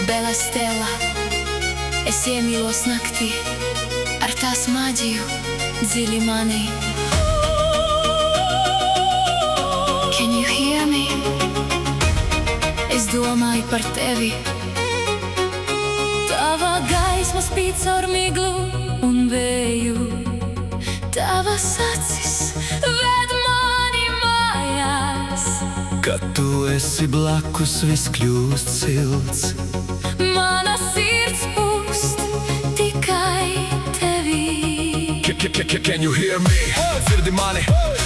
Bela Stela, es iemīlos naktī ar tās maģiju dziļi manī. Can you hear me? Es domāju par tevi. Tava gaisma spīd caur miglu un vēju. Tavas acis ved mani mājās. Kad tu esi blakus, viss kļūst silts. Mana sirds pūst tikai tevī. Can you hear me? Dzirdi mani,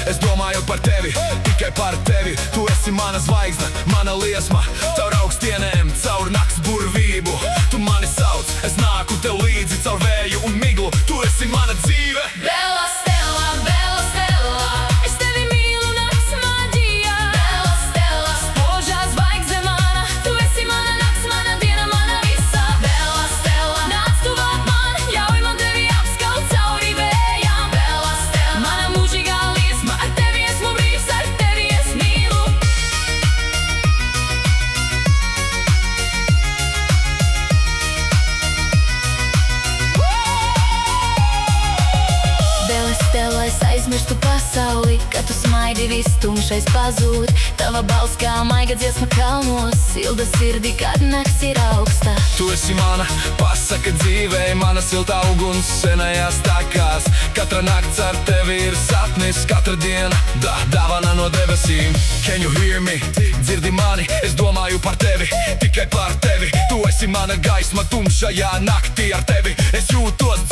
es domāju par tevi, tikai par tevi. Tu esi mana zvaigzne, mana liesma, caur augstienēm, caur nakts burvību. Tu mani sauc, es nāku tev līdzi caur vēju un miglu. Tu esi mana dzīve. Bela Stela, Bela Stela, es tevi mīlu nakts maģijā. Bela Stela, spožā zvaigzne mana, tu esi mana nakts, mana diena, mana visa. Bela Stela, nāc tuvāk man, ļauj man tevi apskaut cauri vējām. Bela Stela, mana mūžīgā liesma, ar tevi esmu brīvs, ar tevi es mīlu. Bela Stela, es aizmirstu pasauli, kad tu smaidi, viss tumšais pazūd. Tava balss kā maiga dziesma kalnos, silda sirdi, kad nakts ir augsta. Tu esi mana pasaka dzīvei, mana siltā uguns senajās takās. Katra nakts ar tevi ir sapnis, katra diena dāvana no debesīm. Can you hear me? Dzirdi mani, es domāju par tevi, tikai par tevi. Tu esi mana gaisma tumšajā naktī, ar tevi es jūtos